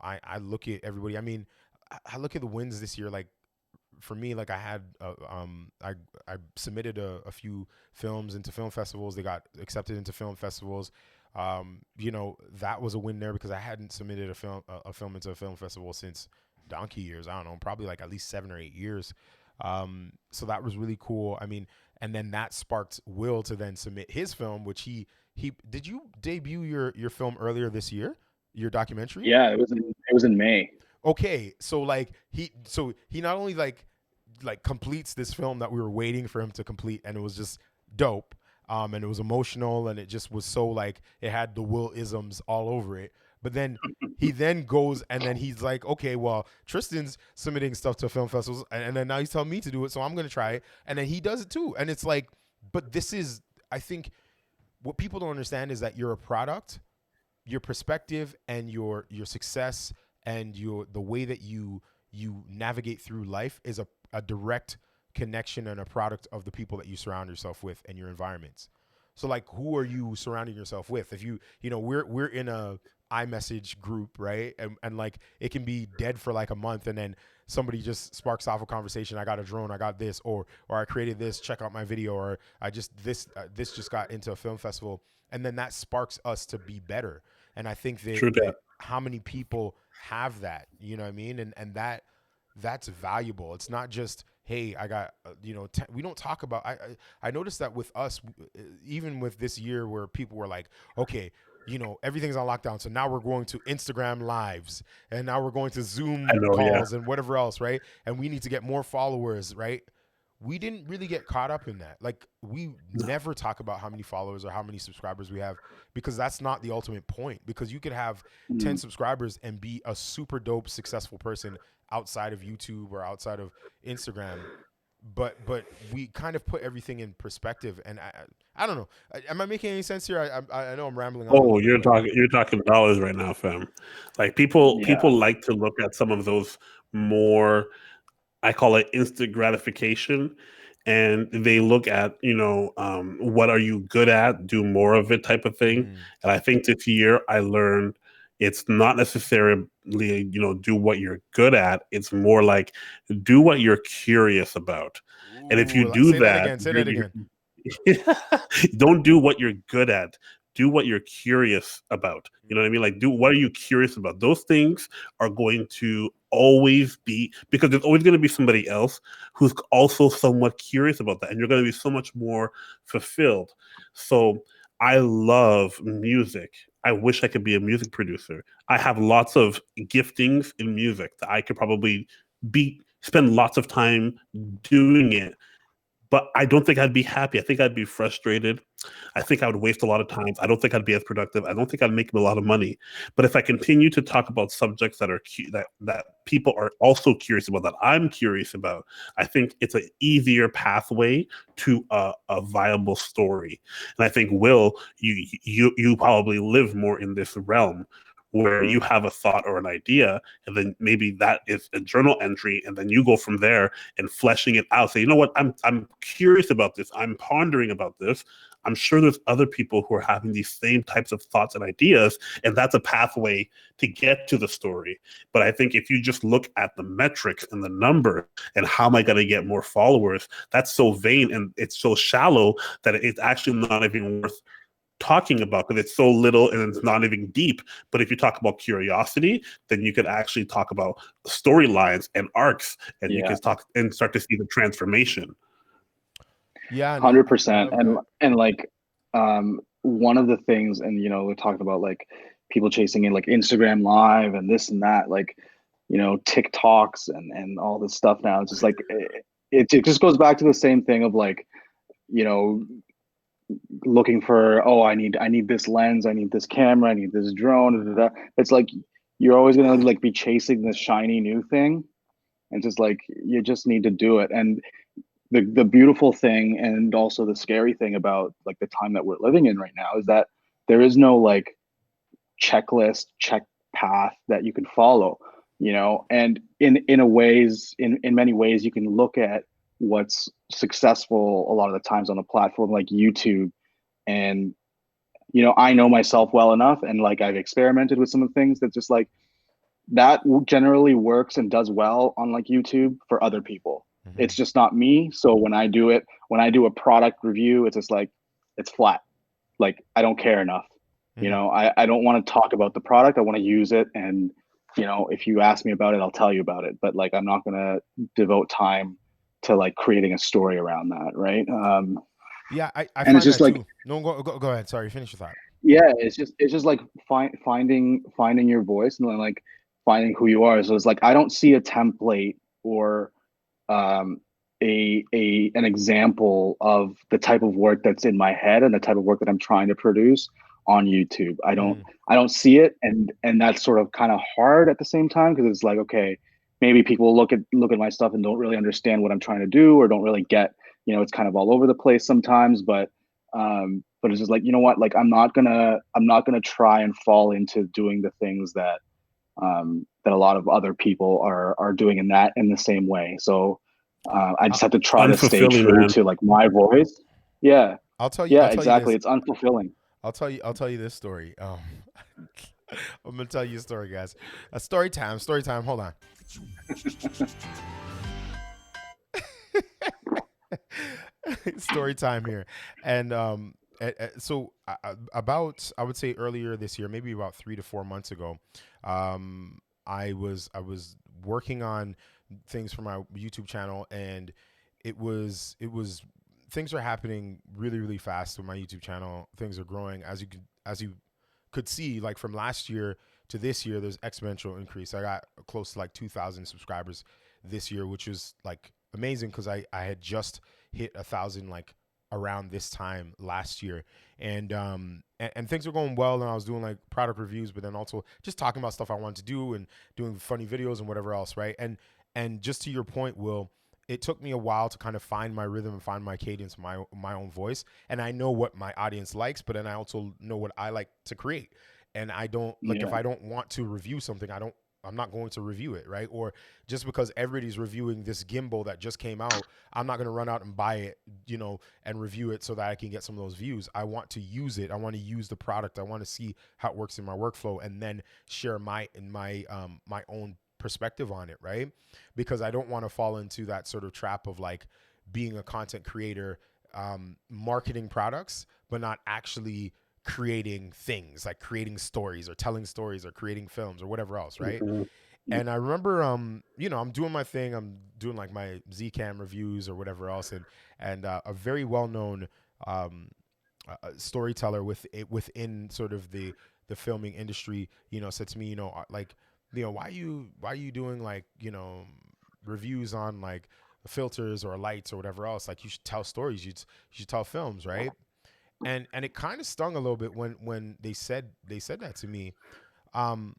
I look at everybody. I mean, I look at the wins this year. Like for me, like I submitted a few films into film festivals. They got accepted into film festivals. That was a win there because I hadn't submitted a film into a film festival since donkey years. I don't know, probably like at least 7 or 8 years. So that was really cool. I mean, and then that sparked Will to then submit his film, which he did. You debut your film earlier this year, your documentary? Yeah, it was in May. Okay, so like he not only like completes this film that we were waiting for him to complete, and it was just dope. And it was emotional, and it just was so like it had the Will isms all over it. But then he then goes and then he's like, okay, well, Tristan's submitting stuff to film festivals, and then now he's telling me to do it, so I'm gonna try it, and then he does it too, and it's like, but this is, I think, what people don't understand is that you're a product, your perspective and your success and the way that you navigate through life is a direct connection and a product of the people that you surround yourself with and your environments. So like who are you surrounding yourself with? If we're in a iMessage group, right? And like it can be dead for like a month and then somebody just sparks off a conversation. I got a drone, I got this, or I created this, check out my video, or I just this just got into a film festival, and then that sparks us to be better. And I think True that that. how many people have that, you know what I mean? And that's valuable. It's not just, hey, I got we don't talk about. I noticed that with us, even with this year, where people were like, okay, everything's on lockdown, so now we're going to Instagram lives, and now we're going to I Zoom know, yeah. calls and whatever else, right? And we need to get more followers, right? We didn't really get caught up in that. Like we No. never talk about how many followers or how many subscribers we have, because that's not the ultimate point. Because you could have 10 Mm. subscribers and be a super dope successful person outside of YouTube or outside of Instagram. But we kind of put everything in perspective, and I don't know. Am I making any sense here? I know I'm rambling on a Oh, little bit, but you're talking dollars right now, fam. Like people Yeah. like to look at some of those more, I call it instant gratification, and they look at what are you good at, do more of it type of thing. mm, And I think this year I learned it's not necessarily do what you're good at. It's more like do what you're curious about. And if you ooh, do say that that, again. Say that again. don't do what you're good at. Do what you're curious about. You know what I mean? Like, do what are you curious about? Those things are going to always be, because there's always going to be somebody else who's also somewhat curious about that, and you're going to be so much more fulfilled. So I love music. I wish I could be a music producer. I have lots of giftings in music that I could probably be spend lots of time doing it, but I don't think I'd be happy. I think I'd be frustrated. I think I would waste a lot of time. I don't think I'd be as productive. I don't think I'd make a lot of money. But if I continue to talk about subjects that are that people are also curious about, that I'm curious about, I think it's an easier pathway to a viable story. And I think, Will, you probably live more in this realm where you have a thought or an idea, and then maybe that is a journal entry, and then you go from there and fleshing it out. Say, you know what, I'm curious about this. I'm pondering about this. I'm sure there's other people who are having these same types of thoughts and ideas, and that's a pathway to get to the story. But I think if you just look at the metrics and the number and how am I going to get more followers, that's so vain and it's so shallow that it's actually not even worth talking about, because it's so little and it's not even deep. But if you talk about curiosity, then you could actually talk about storylines and arcs, and you Yeah. can talk and start to see the transformation. Yeah, no, I 100%. love that. And like one of the things, and we're talking about like people chasing in like Instagram live and this and that, like TikToks and all this stuff now. It's just like it just goes back to the same thing of like, you know looking for, oh, I need this lens, I need this camera, I need this drone, da, da, da. It's like you're always gonna like be chasing this shiny new thing, and just like you just need to do it. And the beautiful thing, and also the scary thing about like the time that we're living in right now, is that there is no like checklist, check path that you can follow. And in many ways you can look at what's successful a lot of the times on a platform like YouTube. And I know myself well enough, and like I've experimented with some of the things that just like that generally works and does well on like YouTube for other people. Mm-hmm. It's just not me. So when I do it, when I do a product review, it's just like it's flat. Like I don't care enough. You Mm-hmm. know, I don't want to talk about the product. I want to use it, and you know, if you ask me about it, I'll tell you about it. But like I'm not gonna devote time to like creating a story around that, right? Yeah, I And it's find just that like too. No, go ahead. Sorry, finish your thought. yeah, it's just like finding your voice and then like finding who you are. So it's like I don't see a template or um a an example of the type of work that's in my head and the type of work that I'm trying to produce on YouTube. Mm-hmm. I don't see it, and that's sort of kind of hard at the same time because it's like okay, maybe people look at my stuff and don't really understand what I'm trying to do or don't really get, you know, it's kind of all over the place sometimes, but it's just like, you know what, like I'm not gonna try and fall into doing the things that that a lot of other people are doing in the same way. So I I, just have to try to stay Unfulfilling, true man. to like my voice. Yeah, I'll tell you. yeah, I'll tell you exactly. this. It's unfulfilling. I'll tell you this story. I'm gonna tell you a story, guys. A story time. Story time. Hold on. Story time here, and so about I would say earlier this year, maybe about 3 to 4 months ago, I was working on things for my YouTube channel, and it was things are happening really fast with my YouTube channel. Things are growing as you could see, like from last year to this year, there's exponential increase. I got close to like 2,000 subscribers this year, which was like amazing because I had just hit 1,000 like around this time last year, and things were going well, and I was doing like product reviews, but then also just talking about stuff I wanted to do and doing funny videos and whatever else, right? And just to your point, Will, it took me a while to kind of find my rhythm and find my cadence, my own voice. And I know what my audience likes, but then I also know what I like to create. And I don't like if Yeah, I don't want to review something, I'm not going to review it, right? Or just because everybody's reviewing this gimbal that just came out, I'm not going to run out and buy it, and review it so that I can get some of those views. I want to use it. I want to use the product. I want to see how it works in my workflow and then share my own perspective on it, right? Because I don't want to fall into that sort of trap of like being a content creator, marketing products, but not actually creating things like creating stories or telling stories or creating films or whatever else, right? Mhm. And I remember, I'm doing my thing. I'm doing like my Zcam reviews or whatever else, and a very well known um, storyteller within sort of the filming industry, said to me, like, why are you doing like reviews on like filters or lights or whatever else? Like you should tell stories. You should tell films, right? And it kind of stung a little bit when they said that to me. Um,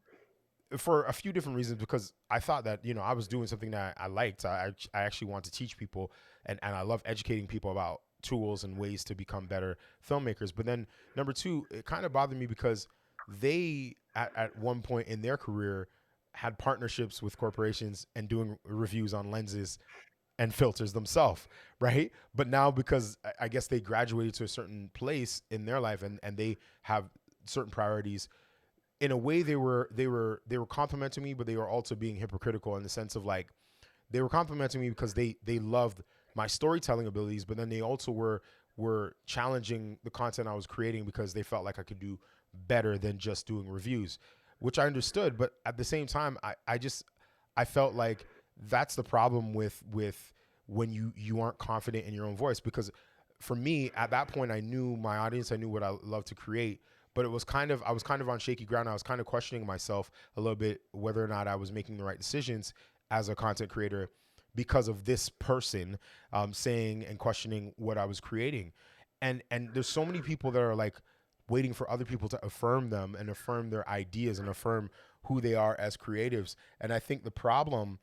for a few different reasons because I thought that I was doing something that I liked. I actually want to teach people and I love educating people about tools and ways to become better filmmakers. But then number two, it kind of bothered me because they at one point in their career had partnerships with corporations and doing reviews on lenses and filters themselves, right? But now because I guess they graduated to a certain place in their life and they have certain priorities, in a way they were complimenting me, but they were also being hypocritical in the sense of like they were complimenting me because they loved my storytelling abilities, but then they also were challenging the content I was creating because they felt like I could do better than just doing reviews, which I understood. But at the same time, I felt like that's the problem with when you aren't confident in your own voice because for me at that point I knew my audience, I knew what I love to create, but I was kind of on shaky ground. I was kind of questioning myself a little bit whether or not I was making the right decisions as a content creator because of this person saying and questioning what I was creating. And there's so many people that are like waiting for other people to affirm them and affirm their ideas and affirm who they are as creatives. And I think the problem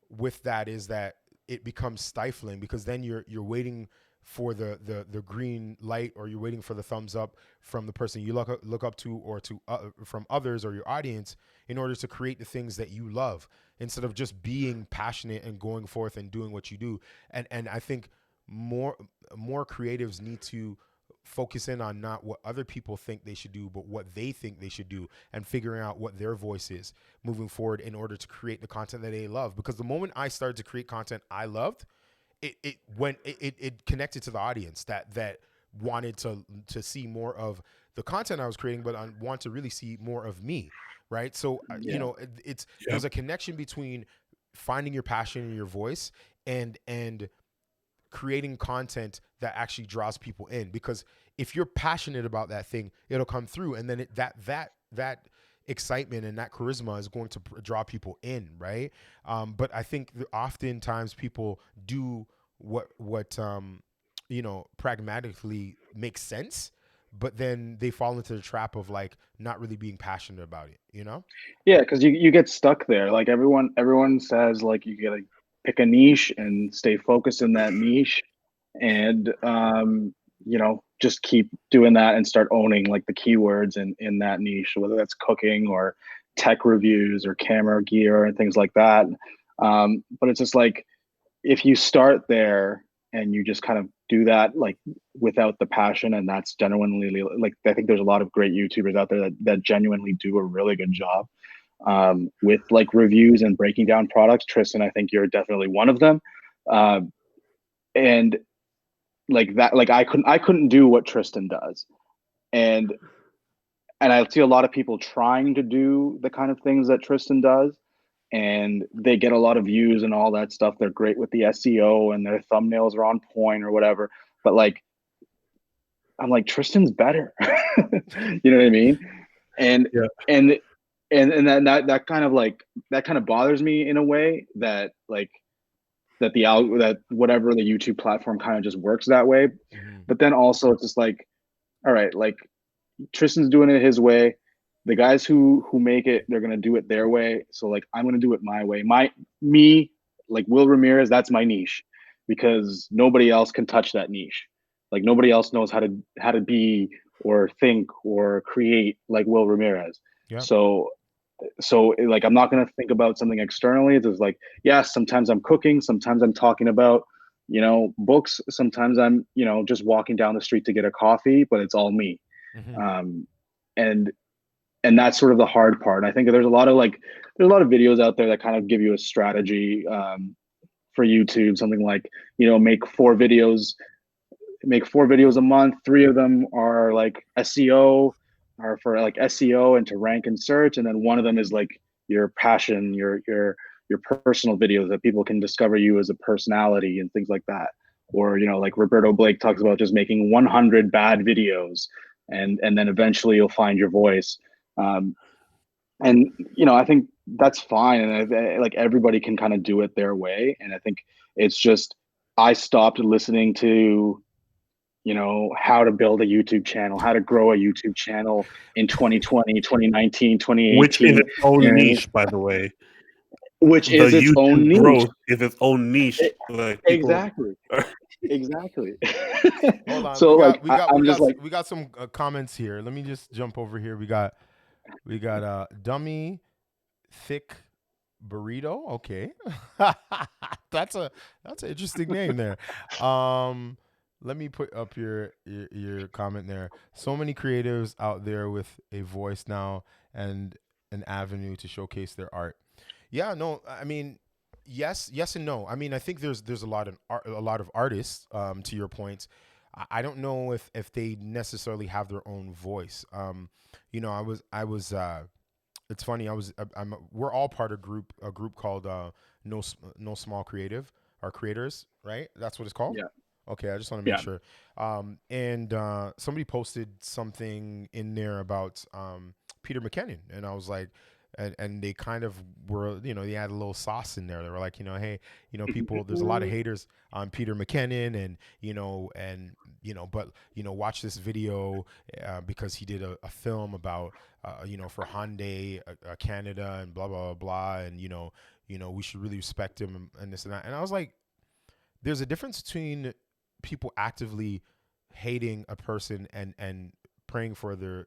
with that is that it becomes stifling because then you're waiting for the green light, or you're waiting for the thumbs up from the person you look up to, or to from others or your audience, in order to create the things that you love, instead of just being passionate and going forth and doing what you do. And I think more creatives need to focus in on not what other people think they should do, but what they think they should do, and figuring out what their voice is moving forward in order to create the content that they love. Because the moment I started to create content I loved, it connected to the audience that wanted to see more of the content I was creating, but I want to really see more of me, right? So it's there's a connection between finding your passion and your voice and creating content that actually draws people in. Because if you're passionate about that thing, it'll come through, and then that excitement and that charisma is going to draw people in, right? But I think oftentimes people do what pragmatically makes sense, but then they fall into the trap of like not really being passionate about it, you know? Yeah, because you get stuck there. Like everyone says, like you gotta pick a niche and stay focused in that niche, and just keep doing that and start owning like the keywords in that niche, whether that's cooking or tech reviews or camera gear and things like that. But it's just like if you start there and you just kind of do that like without the passion, and that's genuinely like I think there's a lot of great YouTubers out there that genuinely do a really good job with like reviews and breaking down products. Tristan, I think you're definitely one of them. And like that, like I couldn't do what Tristan does. And I see a lot of people trying to do the kind of things that Tristan does, and they get a lot of views and all that stuff. They're great with the SEO and their thumbnails are on point or whatever. But like, I'm like, Tristan's better. You know what I mean? And Yeah. and that kind of like that kind of bothers me in a way that like that whatever the YouTube platform kind of just works that way. Mm-hmm. But then also it's just like, all right, like Tristan's doing it his way. The guys who make it, they're gonna do it their way. So like I'm gonna do it my way. Me, like Will Ramirez, that's my niche, because nobody else can touch that niche. Like nobody else knows how to be or think or create like Will Ramirez. Yeah. So like I'm not gonna think about something externally. It's just like, yeah, sometimes I'm cooking, sometimes I'm talking about books, sometimes I'm just walking down the street to get a coffee, but it's all me. Mm-hmm. And that's sort of the hard part. I think there's a lot of videos out there that kind of give you a strategy for YouTube, something like make four videos a month. 3 of them are like SEO, are for like SEO and to rank and search, and then one of them is like your passion, your personal videos that people can discover you as a personality and things like that. Or like Roberto Blake talks about just making 100 bad videos, and then eventually you'll find your voice. And I think that's fine, and like everybody can kind of do it their way. And I think it's just I stopped listening to how to build a YouTube channel, how to grow a YouTube channel in 2020, 2019, 2018. Which is its own niche, by the way. Which the is its YouTube own niche. growth is its own niche. Like exactly. Exactly. Hold on. So we got some comments here. Let me just jump over here. We got dummy thick burrito. Okay. that's an interesting name there. Let me put up your comment there. So many creatives out there with a voice now and an avenue to showcase their art. Yeah, no, I mean, yes and no. I mean, I think there's a lot of artists. To your point, I don't know if they necessarily have their own voice. I was. It's funny. We're all part of a group called No Small Creative, or Creators, right? That's what it's called. Yeah. Okay, I just want to make sure. And somebody posted something in there about Peter McKinnon, and I was like, and they kind of were, they had a little sauce in there. They were like, hey, people, there's a lot of haters on Peter McKinnon, and but watch this video because he did a film about for Hyundai Canada and blah blah blah, and we should really respect him and this and that. And I was like, there's a difference between people actively hating a person and praying for their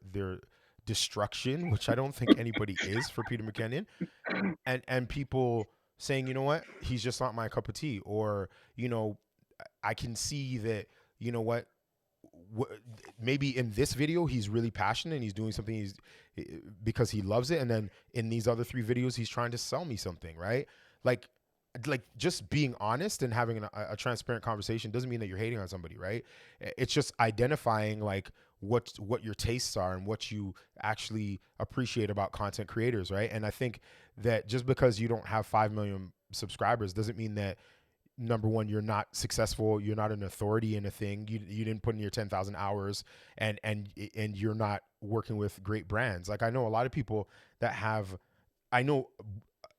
destruction, which I don't think anybody is for Peter McKinnon, and people saying, what, he's just not my cup of tea, or I can see that, maybe in this video he's really passionate and he's doing something because he loves it, and then in these other 3 videos he's trying to sell me something, right? Like just being honest and having a transparent conversation doesn't mean that you're hating on somebody, right? It's just identifying like what your tastes are and what you actually appreciate about content creators, right? And I think that just because you don't have 5 million subscribers doesn't mean that, number one, you're not successful, you're not an authority in a thing, you didn't put in your 10,000 hours, and you're not working with great brands. Like I know a lot of people that have, I know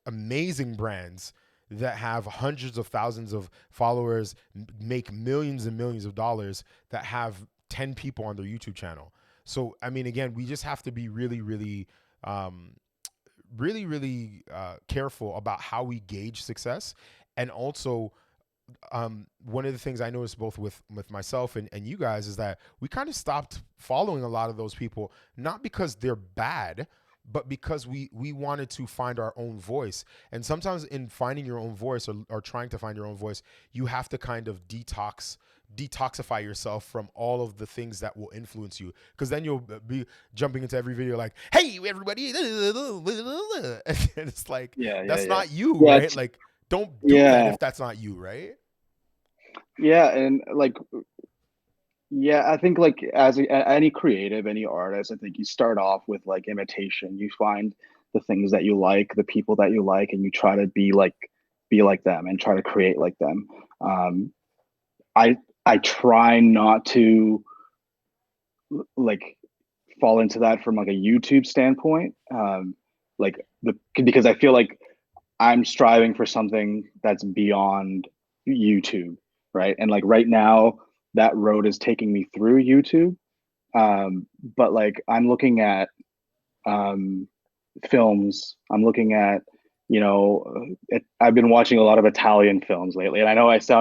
amazing brands that have hundreds of thousands of followers, make millions and millions of dollars, that have 10 people on their YouTube channel. So I mean, again, we just have to be really, really careful about how we gauge success. And also, one of the things I noticed both with myself and you guys is that we kind of stopped following a lot of those people, not because they're bad, but because we wanted to find our own voice. And sometimes in finding your own voice, or trying to find your own voice, you have to kind of detoxify yourself from all of the things that will influence you, because then you'll be jumping into every video like, hey everybody, and it's like, that's not you, right? Like, don't do that if that's not you, right? Yeah, and like, yeah, I think like as any creative, any artist, I think you start off with like imitation. You find the things that you like, the people that you like, and you try to be like them and try to create like them. I try not to like fall into that from like a YouTube standpoint, because I feel like I'm striving for something that's beyond YouTube, right? And like right now, that road is taking me through YouTube. But like I'm looking at films. I'm looking at, I've been watching a lot of Italian films lately, and I know I sound